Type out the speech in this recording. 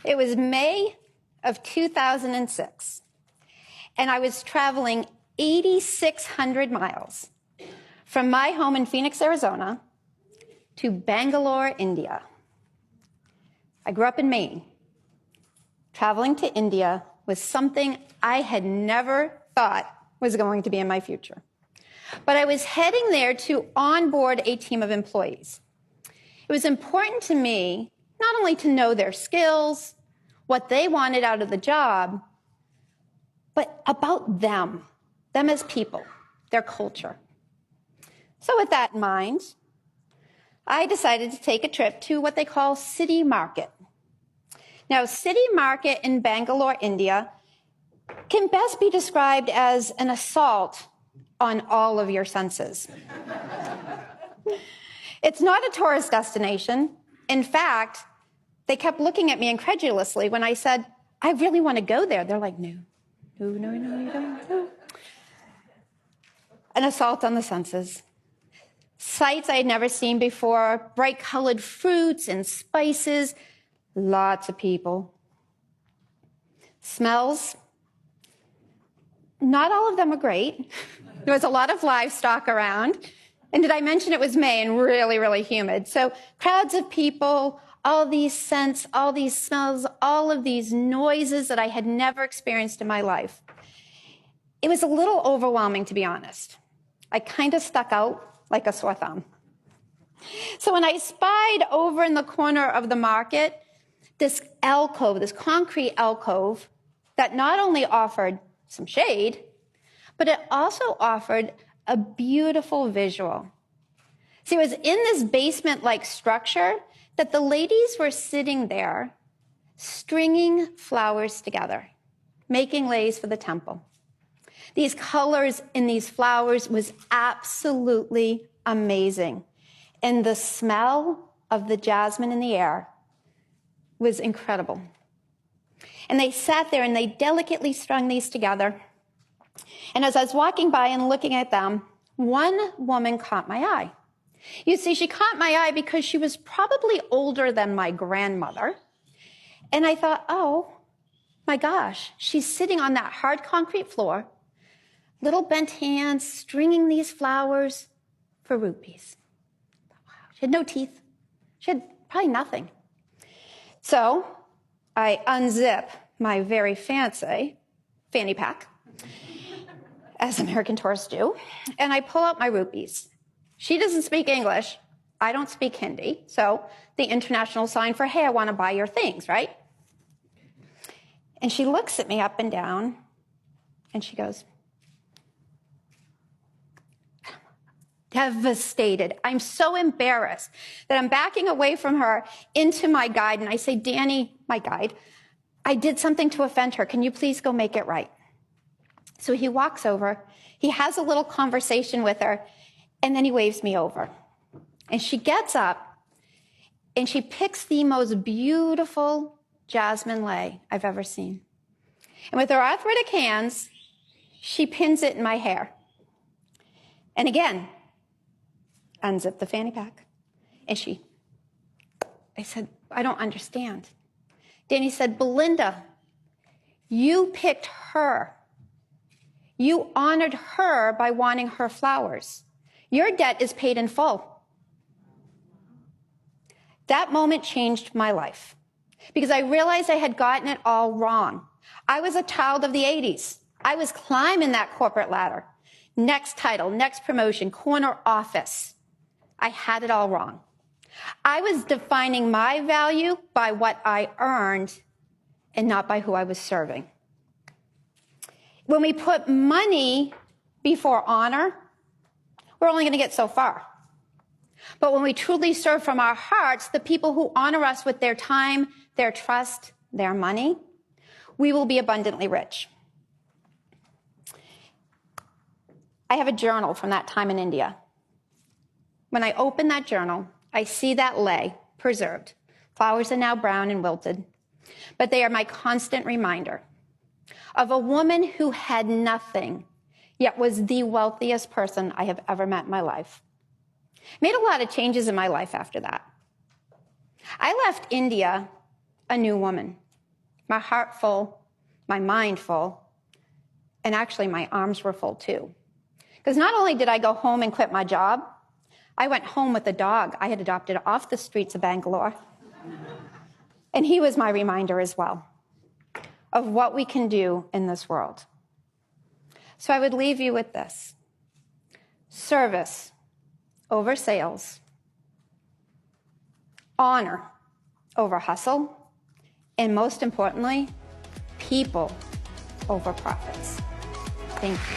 It was May of 2006, and I was traveling 8,600 miles from my home in Phoenix, Arizona, to Bangalore, India. I grew up in Maine. Traveling to India was something I had never thought was going to be in my future. But I was heading there to onboard a team of employees. It was important to me not only to know their skills, what they wanted out of the job, but about them as people, their culture. So with that in mind, I decided to take a trip to what they call City Market. Now, City Market in Bangalore, India, can best be described as an assault on all of your senses. It's not a tourist destination. In fact, they kept looking at me incredulously when I said, I really want to go there. They're like, no, you don't. No. An assault on the senses. Sights I had never seen before, bright colored fruits and spices, lots of people. Smells, not all of them are great. There was a lot of livestock around. And did I mention it was May and really, really humid? So crowds of people, all these scents, all these smells, all of these noises that I had never experienced in my life. It was a little overwhelming, to be honest. I kind of stuck out like a sore thumb. So when I spied over in the corner of the market, this alcove, this concrete alcove that not only offered some shade, but it also offered a beautiful visual. See, it was in this basement-like structure that the ladies were sitting there, stringing flowers together, making leis for the temple. These colors in these flowers was absolutely amazing. And the smell of the jasmine in the air was incredible. And they sat there and they delicately strung these together. And as I was walking by and looking at them, one woman caught my eye. You see, she caught my eye because she was probably older than my grandmother. And I thought, oh, my gosh, she's sitting on that hard concrete floor, little bent hands, stringing these flowers for rupees. Wow. She had no teeth. She had probably nothing. So I unzip my very fancy fanny pack, as American tourists do, and I pull out my rupees. She doesn't speak English. I don't speak Hindi. So the international sign for, hey, I want to buy your things, right? And she looks at me up and down, and she goes, devastated. I'm so embarrassed that I'm backing away from her into my guide. And I say, Danny, my guide, I did something to offend her. Can you please go make it right? So he walks over, he has a little conversation with her, and then he waves me over. And she gets up, and she picks the most beautiful jasmine lei I've ever seen. And with her arthritic hands, she pins it in my hair. And again, unzip the fanny pack. And I said, I don't understand. Danny said, Belinda, you picked her. You honored her by wanting her flowers. Your debt is paid in full. That moment changed my life because I realized I had gotten it all wrong. I was a child of the 80s. I was climbing that corporate ladder. Next title, next promotion, corner office. I had it all wrong. I was defining my value by what I earned and not by who I was serving. When we put money before honor, we're only going to get so far. But when we truly serve from our hearts, the people who honor us with their time, their trust, their money, we will be abundantly rich. I have a journal from that time in India. When I open that journal, I see that lei preserved. Flowers are now brown and wilted, but they are my constant reminder of a woman who had nothing, yet was the wealthiest person I have ever met in my life. Made a lot of changes in my life after that. I left India a new woman. my heart full, my mind full, and actually my arms were full too. Because not only did I go home and quit my job, I went home with a dog I had adopted off the streets of Bangalore. And he was my reminder as well of what we can do in this world. So I would leave you with this: service over sales, honor over hustle, and most importantly, people over profits. Thank you.